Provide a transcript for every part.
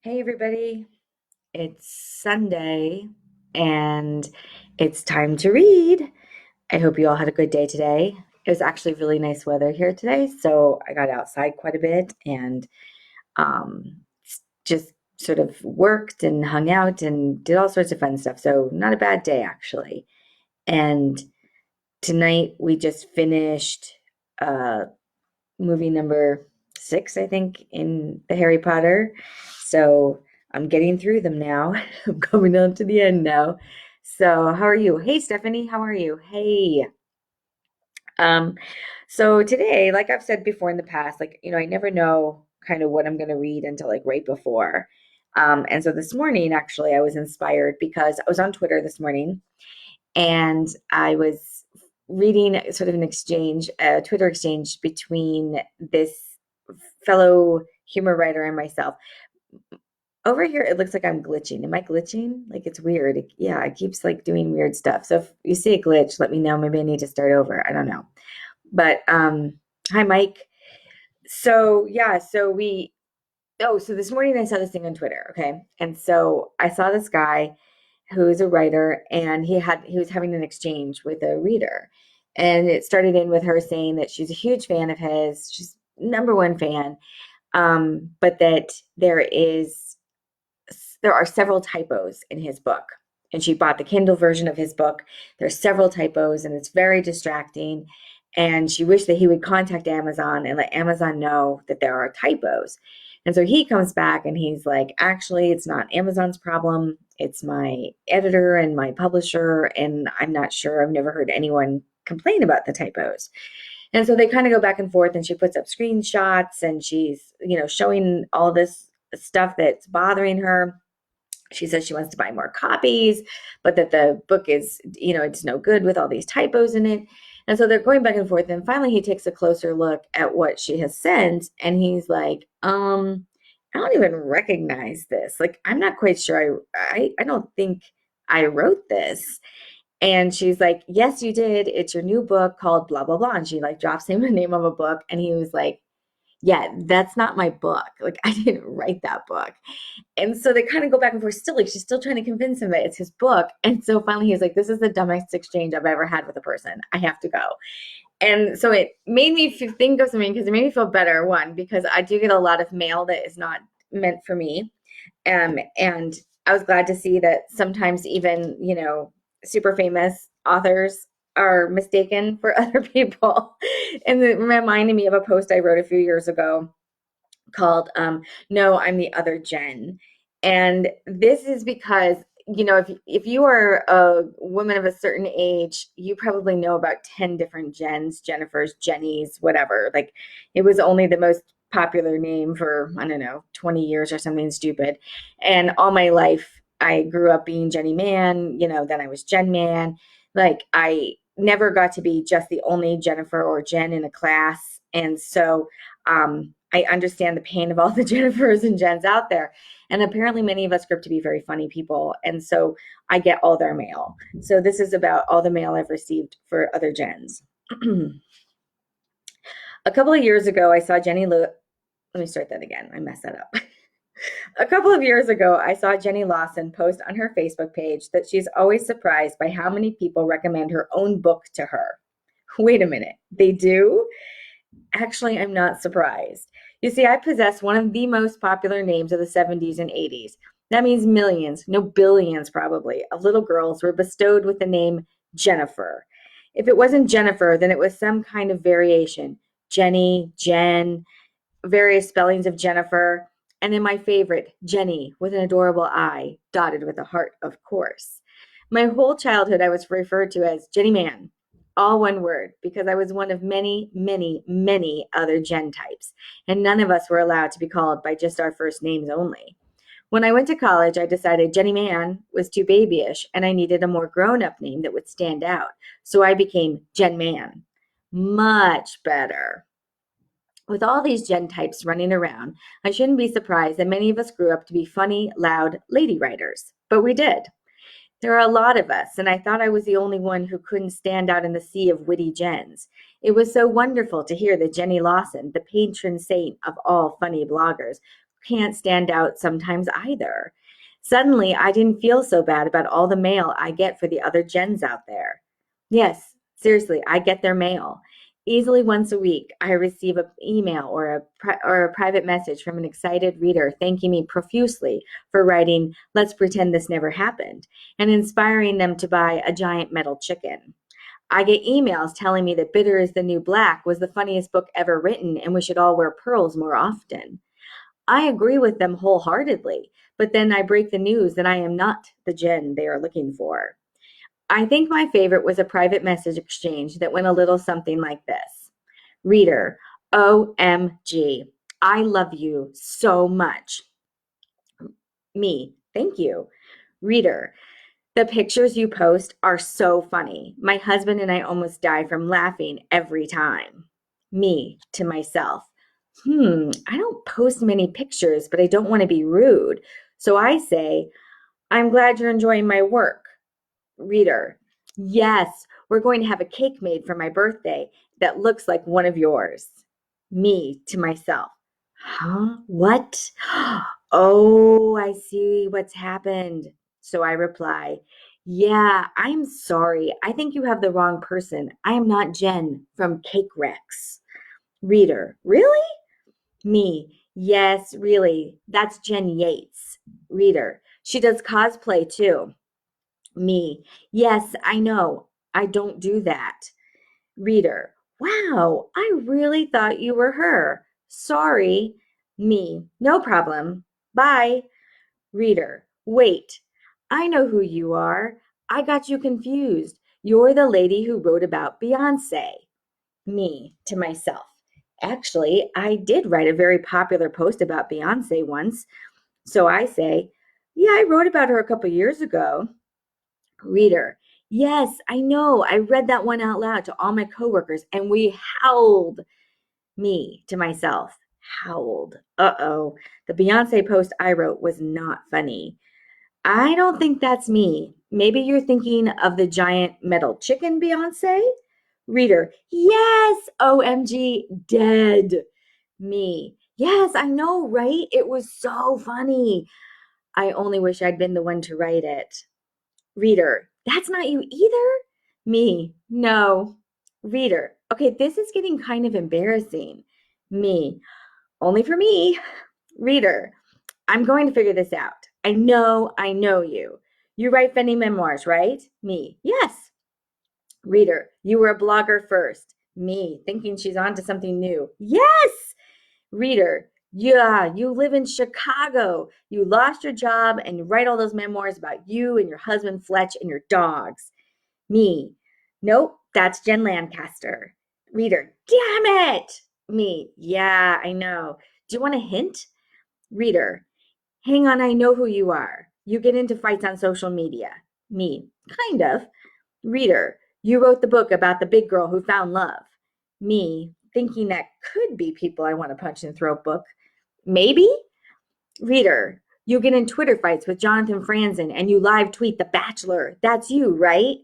Hey, everybody. It's Sunday and it's time to read. I hope you all had a good day today. It was actually really nice weather here today, so I got outside quite a bit and just sort of worked and hung out and did all sorts of fun stuff. So, not a bad day, actually. And tonight we just finished uh, movie number six, I think, in the Harry Potter. So I'm getting through them now. I'm coming on to the end now. So how are you? Hey, Stephanie, how are you? Hey. Um, so today, like I've said before in the past, I never know kind of what I'm going to read until like right before. And so this morning, actually, I was inspired because I was on Twitter this morning and I was reading sort of an exchange, a Twitter exchange between this fellow humor writer and myself. Over here, it looks like I'm glitching. Am I glitching? Like it's weird. Yeah, it keeps like doing weird stuff. So if you see a glitch, let me know. Maybe I need to start over. I don't know. But hi, Mike. So yeah, so this morning I saw this thing on Twitter, okay? And so I saw this guy who's a writer and he was having an exchange with a reader. And it started in with her saying that she's a huge fan of his, she's number one fan, but that there are several typos in his book. And she bought the Kindle version of his book. There's several typos and it's very distracting. And she wished that he would contact Amazon and let Amazon know that there are typos. And so he comes back and he's like, actually, it's not Amazon's problem. It's my editor and my publisher. And I'm not sure. I've never heard anyone complain about the typos. And so they kind of go back and forth and she puts up screenshots and she's, showing all this stuff that's bothering her. She says she wants to buy more copies, but that the book is, it's no good with all these typos in it. And so they're going back and forth. And finally, he takes a closer look at what she has sent. And he's like, I don't even recognize this. Like, I'm not quite sure. I don't think I wrote this. And she's like, yes, you did. It's your new book called blah, blah, blah. And she like drops him the name of a book. And he was like, yeah, that's not my book. Like, I didn't write that book. And so they kind of go back and forth still. Like, she's still trying to convince him that it's his book. And so finally he's like, this is the dumbest exchange I've ever had with a person. I have to go. And so it made me think of something because it made me feel better. One, because I do get a lot of mail that is not meant for me. And I was glad to see that sometimes even, super famous authors are mistaken for other people. And it reminded me of a post I wrote a few years ago called No, I'm the Other Jen. And this is because, if you are a woman of a certain age, you probably know about 10 different Jens, Jennifers, Jennies, whatever. Like it was only the most popular name for, I don't know, 20 years or something stupid. And all my life, I grew up being Jenny Mann, then I was Jen Mann. Like I never got to be just the only Jennifer or Jen in a class. And so I understand the pain of all the Jennifers and Jens out there. And apparently, many of us grew up to be very funny people. And so I get all their mail. So this is about all the mail I've received for other Jens. A couple of years ago, I saw Let me start that again. I messed that up. A couple of years ago, I saw Jenny Lawson post on her Facebook page that she's always surprised by how many people recommend her own book to her. Wait a minute. They do? Actually, I'm not surprised. You see, I possess one of the most popular names of the 70s and 80s. That means millions, no billions probably, of little girls were bestowed with the name Jennifer. If it wasn't Jennifer, then it was some kind of variation. Jenny, Jen, various spellings of Jennifer, and then my favorite, Jenny, with an adorable eye, dotted with a heart, of course. My whole childhood, I was referred to as Jenny Mann, all one word, because I was one of many, many, many other Jen types, and none of us were allowed to be called by just our first names only. When I went to college, I decided Jenny Mann was too babyish, and I needed a more grown up name that would stand out. So I became Jen Mann. Much better. With all these Gen types running around, I shouldn't be surprised that many of us grew up to be funny, loud lady writers. But we did. There are a lot of us, and I thought I was the only one who couldn't stand out in the sea of witty Jens. It was so wonderful to hear that Jenny Lawson, the patron saint of all funny bloggers, can't stand out sometimes either. Suddenly, I didn't feel so bad about all the mail I get for the other gens out there. Yes, seriously, I get their mail. Easily once a week, I receive an email or a private message from an excited reader thanking me profusely for writing "Let's pretend this never happened" and inspiring them to buy a giant metal chicken. I get emails telling me that Bitter is the New Black was the funniest book ever written and we should all wear pearls more often. I agree with them wholeheartedly, but then I break the news that I am not the Jen they are looking for. I think my favorite was a private message exchange that went a little something like this: Reader, OMG, I love you so much. Me, thank you. Reader, the pictures you post are so funny. My husband and I almost die from laughing every time. Me to myself. I don't post many pictures, but I don't want to be rude. So I say, I'm glad you're enjoying my work. Reader, yes, we're going to have a cake made for my birthday that looks like one of yours. Me to myself. Huh? What? Oh, I see what's happened. So I reply, yeah, I'm sorry. I think you have the wrong person. I am not Jen from Cake Rex. Reader, really? Me, yes, really. That's Jen Yates. Reader, she does cosplay too. Me, yes, I know. I don't do that. Reader, wow, I really thought you were her. Sorry. Me, no problem. Bye. Reader, wait. I know who you are. I got you confused. You're the lady who wrote about Beyonce. Me to myself. Actually, I did write a very popular post about Beyonce once. So I say, yeah, I wrote about her a couple years ago. Reader, yes, I know. I read that one out loud to all my coworkers and we howled. Me to myself, howled. Uh-oh. The Beyonce post I wrote was not funny. I don't think that's me. Maybe you're thinking of the giant metal chicken Beyonce? Reader, yes, OMG, dead. Me, yes, I know, right? It was so funny. I only wish I'd been the one to write it. Reader, that's not you either? Me, no. Reader, okay, this is getting kind of embarrassing. Me, only for me. Reader, I'm going to figure this out. I know you. You write funny memoirs, right? Me, yes. Reader, you were a blogger first. Me, thinking she's on to something new. Yes. Reader, yeah, you live in Chicago. You lost your job and you write all those memoirs about you and your husband Fletch and your dogs. Me, nope, that's Jen Lancaster. Reader, damn it. Me, yeah, I know. Do you want a hint? Reader, hang on, I know who you are. You get into fights on social media. Me, kind of. Reader, you wrote the book about the big girl who found love. Me, thinking that could be people I want to punch and throat book. Maybe? Reader, you get in Twitter fights with Jonathan Franzen and you live tweet The Bachelor. That's you, right?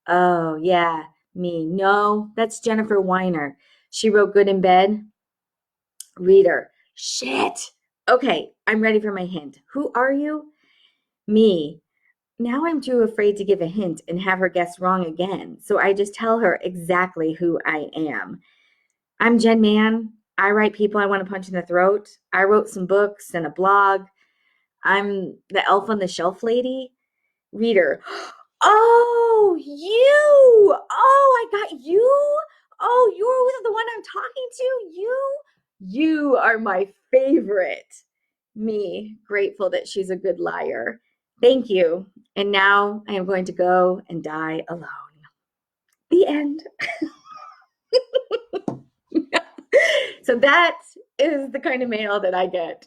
Oh, yeah. Me, no, that's Jennifer Weiner. She wrote Good in Bed. Reader, shit. Okay, I'm ready for my hint. Who are you? Me, now I'm too afraid to give a hint and have her guess wrong again, so I just tell her exactly who I am. I'm Jen Mann. I write people I want to punch in the throat. I wrote some books and a blog. I'm the elf on the shelf lady. Reader. Oh, you. Oh, I got you. Oh, you're the one I'm talking to. You are my favorite. Me, grateful that she's a good liar. Thank you. And now I am going to go and die alone. The end. So that is the kind of mail that I get.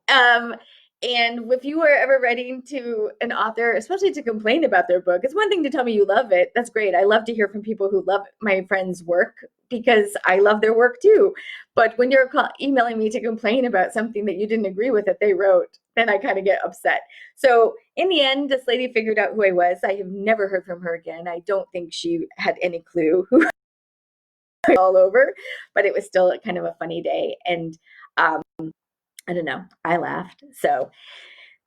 Um, and if you are ever writing to an author, especially to complain about their book, it's one thing to tell me you love it. That's great. I love to hear from people who love my friends' work because I love their work too. But when you're emailing me to complain about something that you didn't agree with that they wrote, then I kind of get upset. So in the end, this lady figured out who I was. I have never heard from her again. I don't think she had any clue who all over, but it was still kind of a funny day. And I don't know. I laughed. So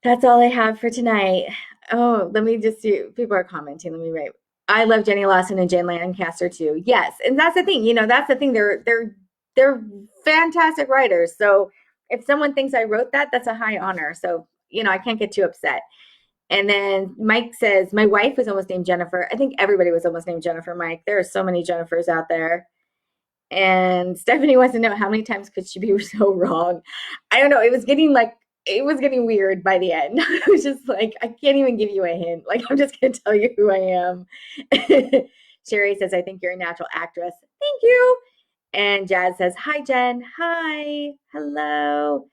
that's all I have for tonight. Oh, let me just see. People are commenting. Let me write. I love Jenny Lawson and Jen Lancaster too. Yes, and that's the thing. That's the thing. They're fantastic writers. So if someone thinks I wrote that, that's a high honor. So I can't get too upset. And then Mike says, my wife was almost named Jennifer. I think everybody was almost named Jennifer, Mike. There are so many Jennifers out there. And Stephanie wants to know how many times could she be so wrong. I don't know. It was getting weird by the end. I was just like, I can't even give you a hint. Like, I'm just gonna tell you who I am. Sherry says, I think you're a natural actress. Thank you. And Jazz says, hi, Jen. Hi. Hello.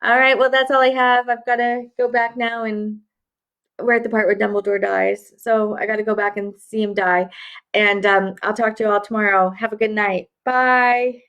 All right. Well, that's all I have. I've got to go back now, and we're at the part where Dumbledore dies. So I got to go back and see him die. And I'll talk to you all tomorrow. Have a good night. Bye.